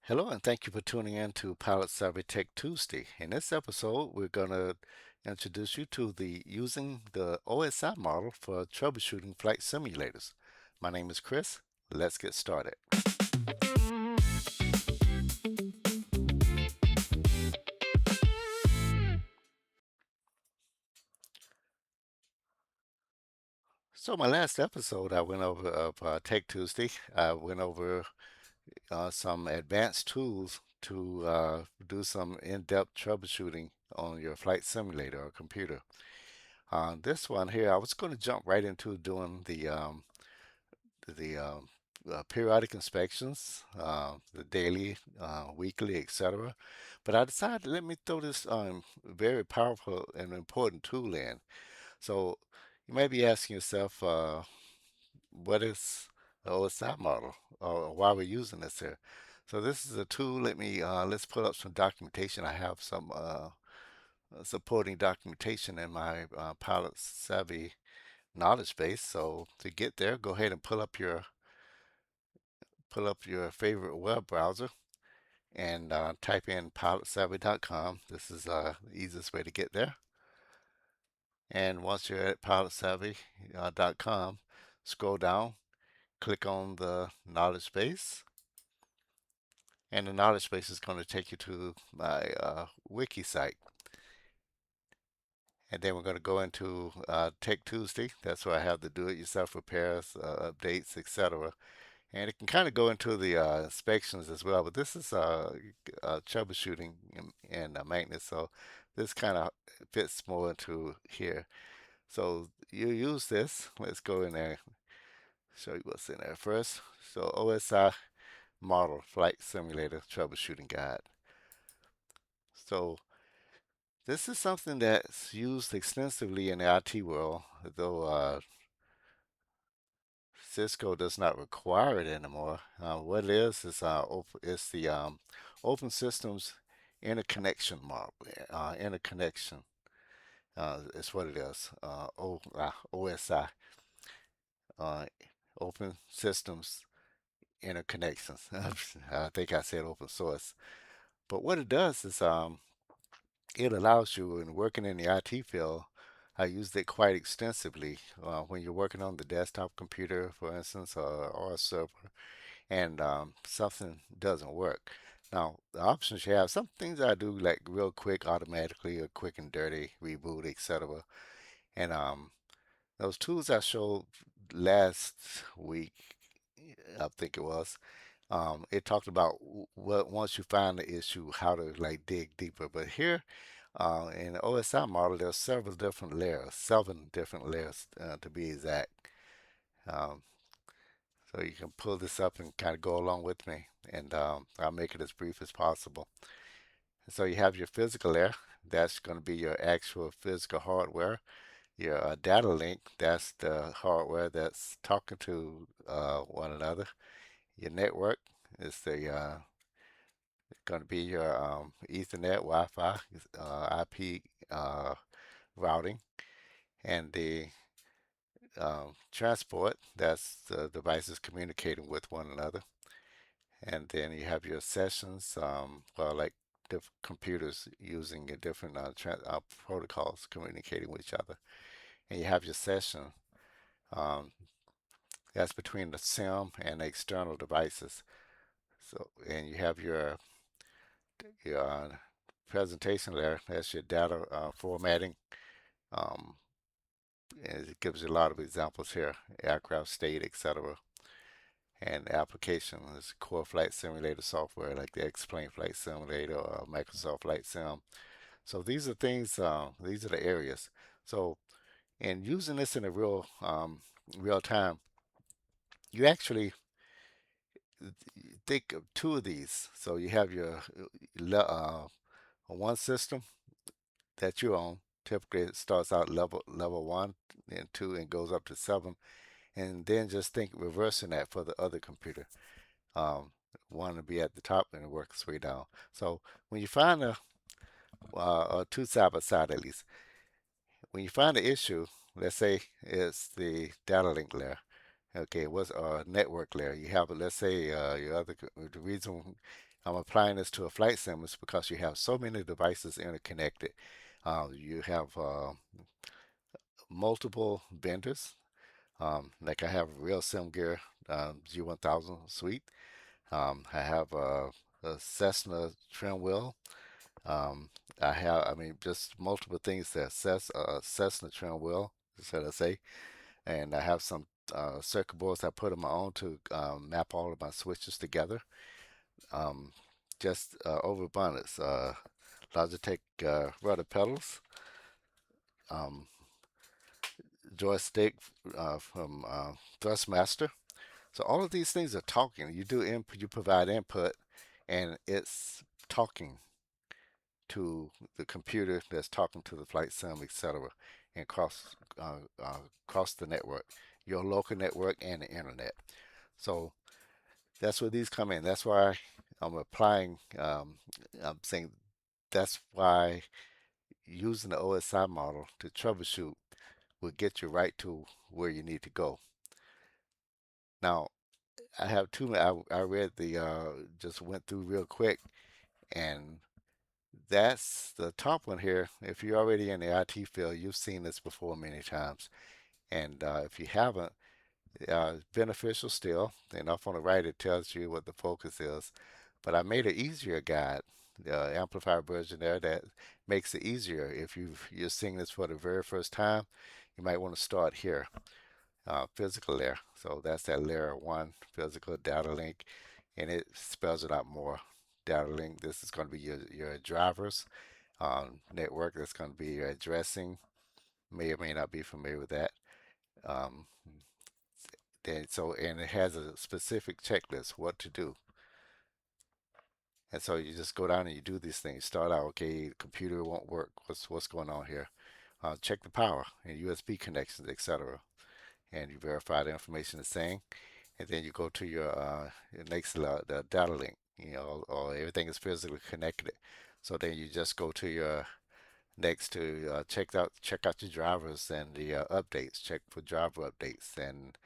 Hello, and thank you for tuning in to Pilot Savvy Tech Tuesday. In this episode, we're going to introduce you to the using the OSI model for troubleshooting flight simulators. My name is Chris. Let's get started. So, my last episode, I went over of Tech Tuesday. I went over some advanced tools to do some in-depth troubleshooting on your flight simulator or computer. This one here, I was going to jump right into doing the periodic inspections, the daily, weekly, etc. But I decided let me throw this very powerful and important tool in. So you may be asking yourself, what is the OSI model, or why we're using this here? So this is a tool. Let's pull up some documentation. I have some supporting documentation in my Pilot Savvy knowledge base. So to get there, go ahead and pull up your favorite web browser and type in pilotsavvy.com. This is the easiest way to get there. And once you're at pilotsavvy.com, scroll down, click on the knowledge base, and the knowledge base is going to take you to my wiki site. And then we're going to go into Tech Tuesday. That's where I have the do-it-yourself repairs, updates, etc. And it can kind of go into the inspections as well, but this is troubleshooting and maintenance, so this kind of fits more into here. So you use this. Let's go in there, show you what's in there first. So OSI model flight simulator troubleshooting guide. So this is something that's used extensively in the IT world, though Cisco does not require it anymore. What it is it's the open systems interconnection model. Interconnection is what it is. OSI, uh, open systems interconnections. I think I said open source. But what it does is it allows you, in working in the IT field, I used it quite extensively when you're working on the desktop computer, for instance, or a server, and something doesn't work. Now, the options you have, some things I do like real quick, automatically, or quick and dirty, reboot, etc. And those tools I showed last week, I think it was, it talked about what once you find the issue, how to like dig deeper. But here, in the OSI model, there's several different layers, 7 different layers to be exact. Um, So you can pull this up and kind of go along with me, and I'll make it as brief as possible. So you have your physical layer. That's going to be your actual physical hardware. Your data link, that's the hardware that's talking to one another. Your network is the going to be your Ethernet, Wi-Fi, IP routing, and the transport, that's the devices communicating with one another. And then you have your sessions, well, like different computers using a different protocols communicating with each other. And you have your session, um, that's between the SIM and the external devices. So, and you have your presentation layer. That's your data formatting. Um, and it gives you a lot of examples here: aircraft state, etc. And application is core flight simulator software like the X-Plane Flight Simulator or Microsoft Flight Sim. So these are things, these are the areas. So in using this in a real time, you actually think of 2 of these. So you have your one system that you own. Typically, it starts out level 1 and 2 and goes up to 7, and then just think reversing that for the other computer. Um, One to be at the top and it works its way down. So when you find a two side by side at least, when you find the issue, let's say it's the data link layer. Okay, what's a network layer? You have, let's say, the reason I'm applying this to a flight sim is because you have so many devices interconnected. You have multiple vendors. Like I have Real Sim Gear G1000 suite. I have a Cessna trim wheel. Um, I mean, just multiple things that Cessna trim wheel, should I say. And I have some circuit boards I put on my own to map all of my switches together. Um, just overabundance. Logitech rudder pedals, um, joystick from Thrustmaster. So all of these things are talking. You do input, you provide input, and it's talking to the computer that's talking to the flight sim, etc., and across the network, your local network and the internet. So that's where these come in. That's why I'm applying. I'm saying that's why using the OSI model to troubleshoot will get you right to where you need to go. Now, I have two. I read the just went through real quick, and that's the top one here. If you're already in the IT field, you've seen this before many times. And if you haven't, beneficial still. And up on the right, it tells you what the focus is. But I made an easier guide, the amplifier version there that makes it easier. If you're seeing this for the very first time, you might want to start here, physical layer. So that's that layer one, physical data link, and it spells it out more. Data link. This is going to be your drivers network. That's going to be your addressing. May or may not be familiar with that. Um, and it has a specific checklist what to do. And so you just go down and you do these things. Start out, okay, the computer won't work. What's going on here? Check the power and USB connections, etc. And you verify the information is saying. And then you go to your next the data link. Or everything is physically connected. So then you just go to your next to check out your drivers and the updates. Check for driver updates and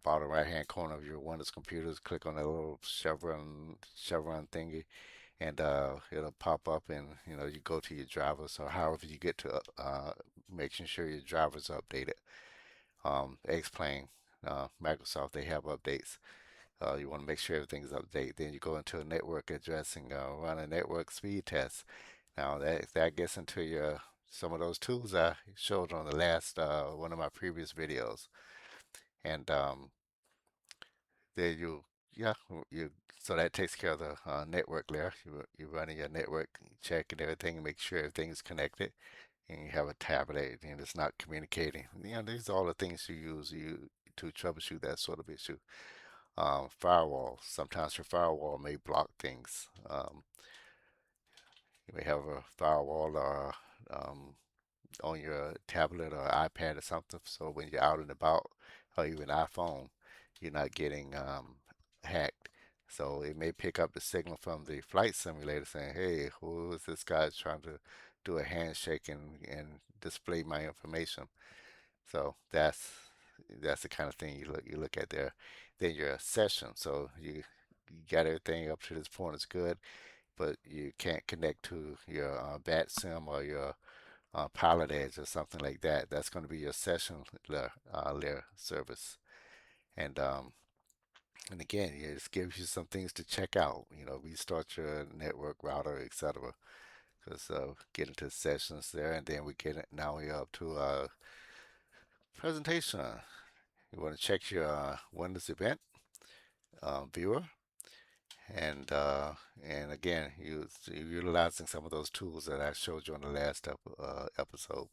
bottom right hand corner of your Windows computers, click on that little chevron thingy, and it'll pop up, and you go to your drivers or however you get to making sure your drivers are updated. X-Plane, Microsoft, they have updates. You want to make sure everything's updated. Then you go into a network addressing, run a network speed test. Now that gets into your some of those tools I showed on the last one of my previous videos, and then yeah, you so that takes care of the network layer. You're running your network check and everything, and make sure everything's connected, and you have a tablet and it's not communicating. These are all the things you use to troubleshoot that sort of issue. Firewall. Sometimes your firewall may block things. You may have a firewall or on your tablet or iPad or something. So when you're out and about, or even iPhone, you're not getting hacked. So it may pick up the signal from the flight simulator saying, "Hey, who is this guy trying to do a handshake and display my information?" So that's the kind of thing you look at there. Then your session. So you got everything up to this point is good, but you can't connect to your bat sim or your Pilot Edge or something like that. That's going to be your session layer service. And and again, it just gives you some things to check out. Restart your network router, etc. Because get into sessions there, and then we get it. Now we're up to presentation. You want to check your Windows event viewer, and uh, and again, you're utilizing some of those tools that I showed you on the last episode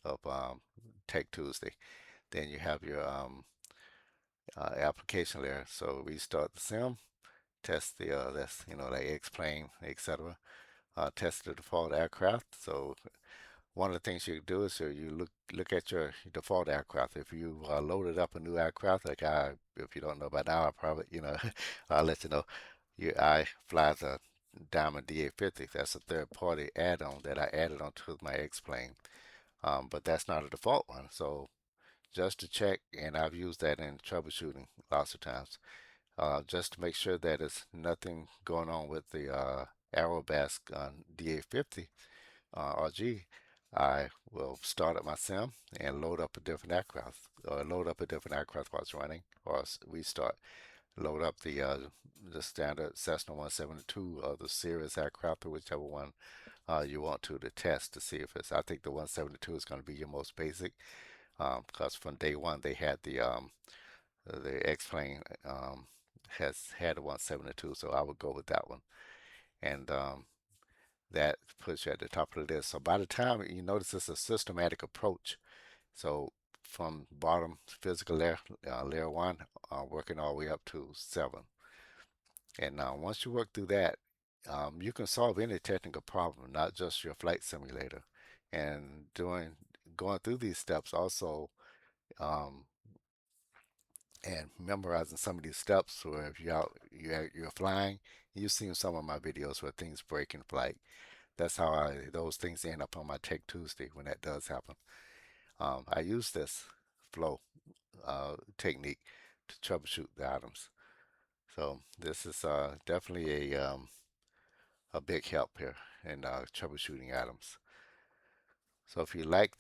of Tech Tuesday. Then you have your application layer. So restart the sim, test the that's like X-plane, etc. Test the default aircraft. So one of the things you do is you look at your default aircraft. If you loaded up a new aircraft, if you don't know by now, I probably I'll let you know. I fly the Diamond D850. That's a third-party add-on that I added onto my X-plane. But that's not a default one. So just to check, and I've used that in troubleshooting lots of times. just to make sure that there's nothing going on with the Aerobask DA50 RG. I will start up my sim and load up a different aircraft, or load up a different aircraft while it's running, or restart. Load up the standard Cessna 172 or the Cirrus aircraft, or whichever one you want to test to see if it's. I think the 172 is going to be your most basic, because from day one they had the X-plane has had a 172, so I would go with that one, and that puts you at the top of the list. So by the time you notice, it's a systematic approach. So from bottom physical layer one, working all the way up to seven. And now once you work through that, you can solve any technical problem, not just your flight simulator. And going through these steps also, um, and memorizing some of these steps, or if you're flying, you've seen some of my videos where things break in flight. That's how those things end up on my Tech Tuesday when that does happen. I use this flow technique to troubleshoot the items. So this is definitely a big help here in troubleshooting items. So if you like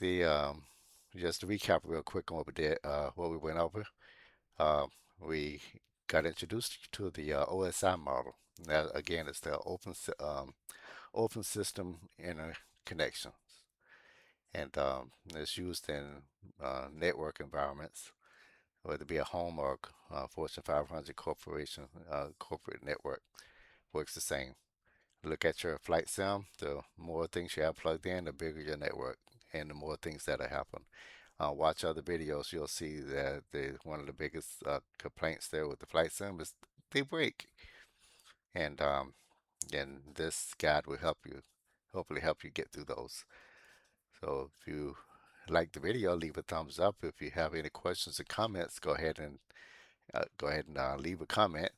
just to recap real quick on what we did, what we went over, uh, we got introduced to the OSI model. That again is the open system interconnection, and it's used in network environments, whether it be a home or Fortune 500 corporation corporate network. Works the same. Look at your flight sim. The more things you have plugged in, the bigger your network, and the more things that'll happen. Watch other videos. You'll see that one of the biggest complaints there with the flight sim is they break, and this guide will help you, hopefully help you get through those. So if you like the video, leave a thumbs up. If you have any questions or comments, go ahead and leave a comment.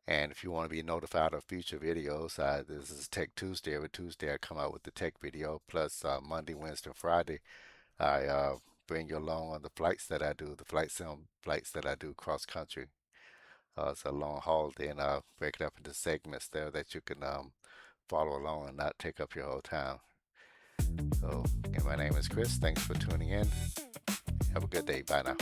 And if you want to be notified of future videos, this is Tech Tuesday. Every Tuesday I come out with the tech video. Plus Monday, Wednesday, and Friday I bring you along on the flights that I do, the flight sim flights that I do cross country. It's a long haul. Then I break it up into segments there that you can follow along and not take up your whole time. So again, my name is Chris. Thanks for tuning in. Have a good day. Bye now.